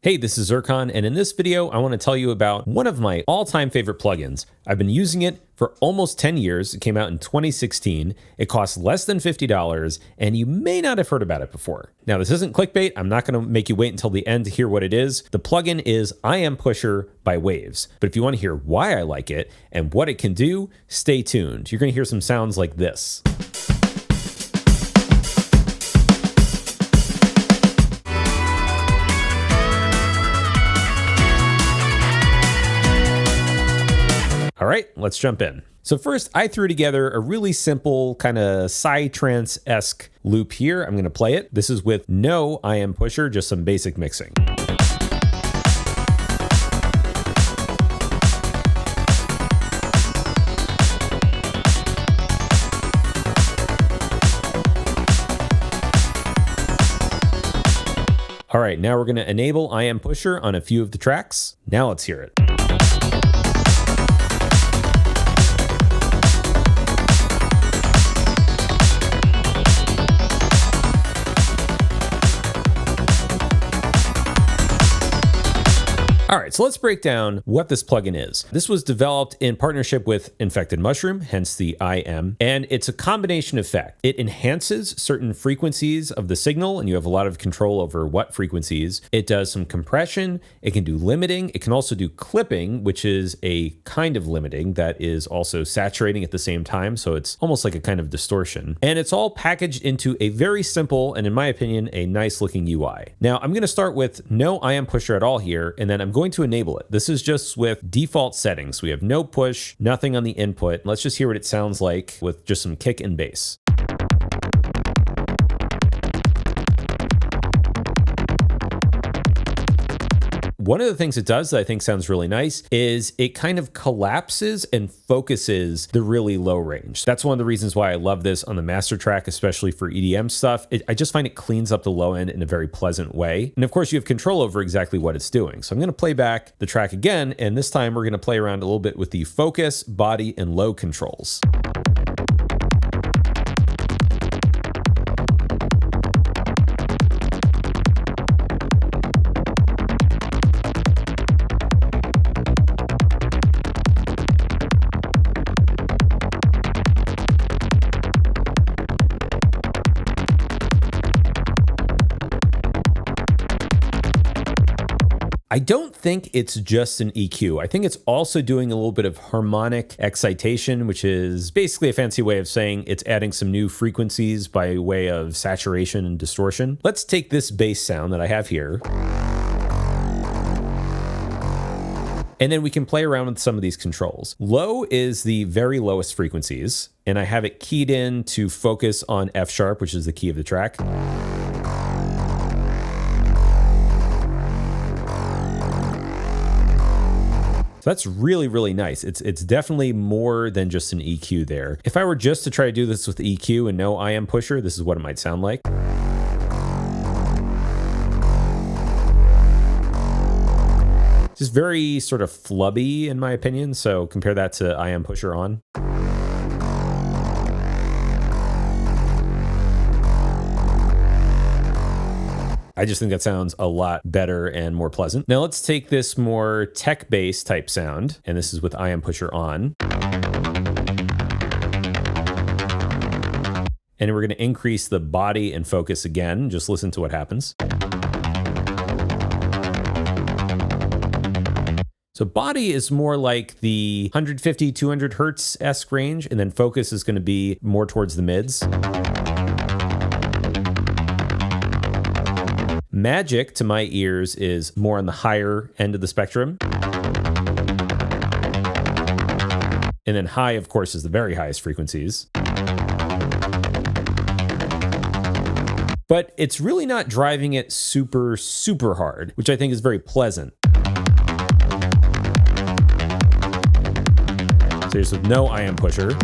Hey, this is Zircon, and in this video, I want to tell you about one of my all-time favorite plugins. I've been using it for almost 10 years. It came out in 2016. It costs less than $50, and you may not have heard about it before. Now, this isn't clickbait. I'm not going to make you wait until the end to hear what it is. The plugin is I Am Pusher by Waves. But if you want to hear why I like it and what it can do, stay tuned. You're going to hear some sounds like this. All right, let's jump in. So first, I threw together a really simple kind of psytrance-esque loop here. I'm going to play it. This is with no I Am Pusher, just some basic mixing. All right, now we're going to enable I Am Pusher on a few of the tracks. Now let's hear it. All right, so let's break down what this plugin is. This was developed in partnership with Infected Mushroom, hence the IM, and it's a combination effect. It enhances certain frequencies of the signal, and you have a lot of control over what frequencies. It does some compression, it can do limiting, it can also do clipping, which is a kind of limiting that is also saturating at the same time, so it's almost like a kind of distortion. And it's all packaged into a very simple, and in my opinion, a nice looking UI. Now, I'm gonna start with no I Am Pusher at all here, and then I'm going to enable it. This is just with default settings. We have no push, nothing on the input. Let's just hear what it sounds like with just some kick and bass. One of the things it does that I think sounds really nice is it kind of collapses and focuses the really low range. That's one of the reasons why I love this on the master track, especially for EDM stuff. I just find it cleans up the low end in a very pleasant way. And of course, you have control over exactly what it's doing. So I'm going to play back the track again, and this time we're going to play around a little bit with the focus, body, and low controls. I don't think it's just an EQ. I think it's also doing a little bit of harmonic excitation, which is basically a fancy way of saying it's adding some new frequencies by way of saturation and distortion. Let's take this bass sound that I have here, and then we can play around with some of these controls. Low is the very lowest frequencies, and I have it keyed in to focus on F sharp, which is the key of the track. So that's really, really nice. It's definitely more than just an EQ there. If I were just to try to do this with EQ and no I Am Pusher, this is what it might sound like. Just very sort of flubby in my opinion, so compare that to I Am Pusher on. I just think that sounds a lot better and more pleasant. Now let's take this more tech bass type sound, and this is with I Am Pusher on. And we're going to increase the body and focus again. Just listen to what happens. So body is more like the 150, 200 hertz-esque range, and then focus is going to be more towards the mids. Magic, to my ears, is more on the higher end of the spectrum. And then high, of course, is the very highest frequencies. But it's really not driving it super, super hard, which I think is very pleasant. So here's with no I Am Pusher.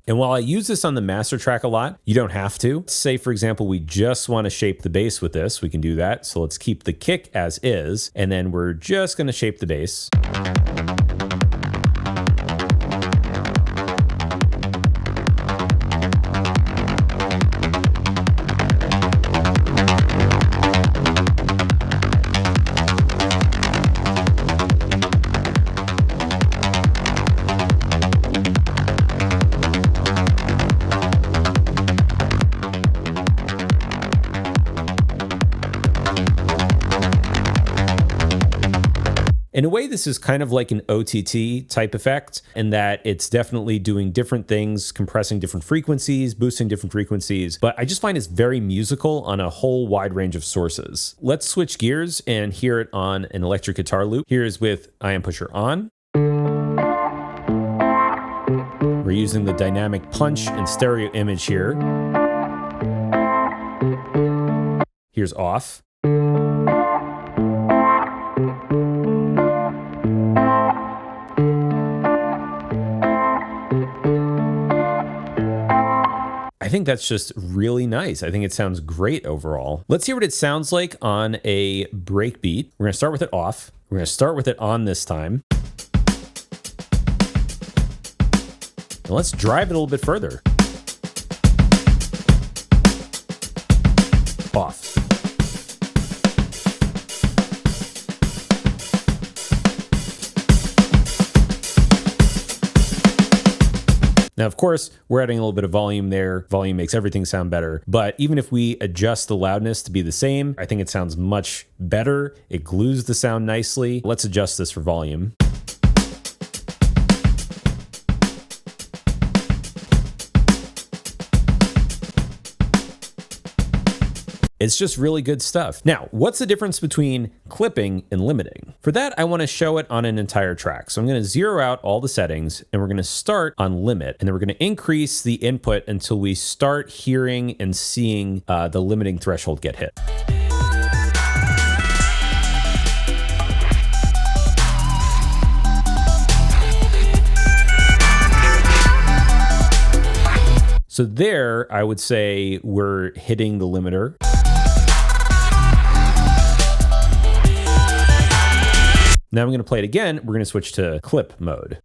And while I use this on the master track a lot, you don't have to. Say, for example, we just want to shape the bass with this. We can do that. So let's keep the kick as is, and then we're just going to shape the bass. In a way, this is kind of like an OTT type effect in that it's definitely doing different things, compressing different frequencies, boosting different frequencies, but I just find it's very musical on a whole wide range of sources. Let's switch gears and hear it on an electric guitar loop. Here is with I Am Pusher on. We're using the dynamic punch and stereo image here. Here's off. I think that's just really nice. I think it sounds great overall. Let's hear what it sounds like on a breakbeat. We're gonna start with it off. We're gonna start with it on this time. And let's drive it a little bit further. Off. Now, of course, we're adding a little bit of volume there. Volume makes everything sound better. But even if we adjust the loudness to be the same, I think it sounds much better. It glues the sound nicely. Let's adjust this for volume. It's just really good stuff. Now, what's the difference between clipping and limiting? For that, I want to show it on an entire track. So I'm going to zero out all the settings and we're going to start on limit. And then we're going to increase the input until we start hearing and seeing the limiting threshold get hit. So there, I would say we're hitting the limiter. Now I'm going to play it again. We're going to switch to clip mode.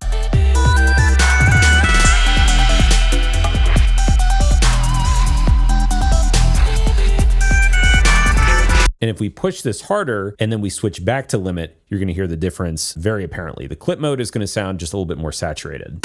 And if we push this harder and then we switch back to limit, you're going to hear the difference very apparently. The clip mode is going to sound just a little bit more saturated.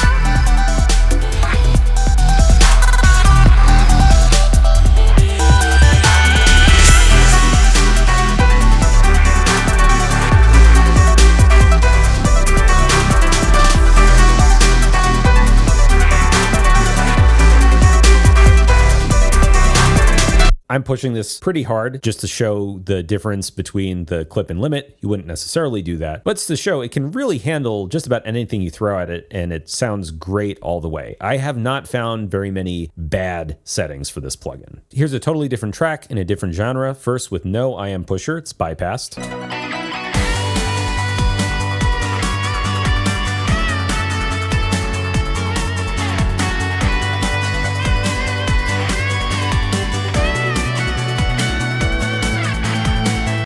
I'm pushing this pretty hard just to show the difference between the clip and limit. You wouldn't necessarily do that, but it's to show it can really handle just about anything you throw at it, and it sounds great all the way. I have not found very many bad settings for this plugin. Here's a totally different track in a different genre. First with no I Am Pusher, it's bypassed.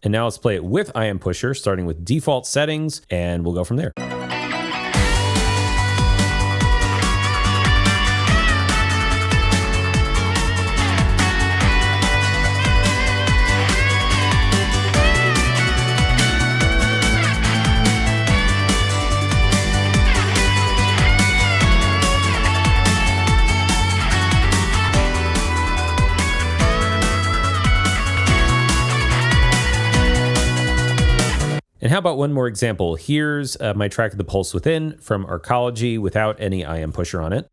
And now let's play it with I Am Pusher, starting with default settings, and we'll go from there. And how about one more example? Here's my track of The Pulse Within from Arcology without any I Am Pusher on it.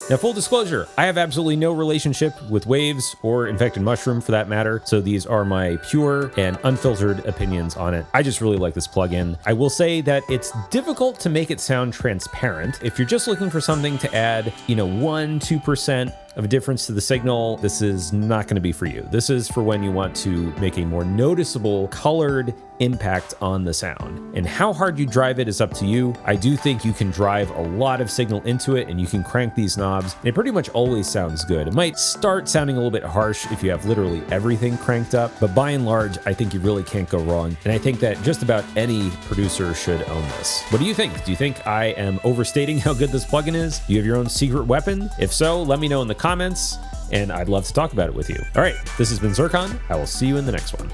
Now, full disclosure, I have absolutely no relationship with Waves or Infected Mushroom for that matter, so these are my pure and unfiltered opinions on it. I just really like this plugin. I will say that it's difficult to make it sound transparent. If you're just looking for something to add, 1-2% of a difference to the signal, this is not going to be for you. This is for when you want to make a more noticeable colored impact on the sound. And how hard you drive it is up to you. I do think you can drive a lot of signal into it, and you can crank these knobs, and it pretty much always sounds good. It might start sounding a little bit harsh if you have literally everything cranked up, but by and large, I think you really can't go wrong. And I think that just about any producer should own this. What do you think? Do you think I am overstating how good this plugin is? Do you have your own secret weapon? If so, let me know in the comments, and I'd love to talk about it with you. All right, this has been Zircon. I will see you in the next one.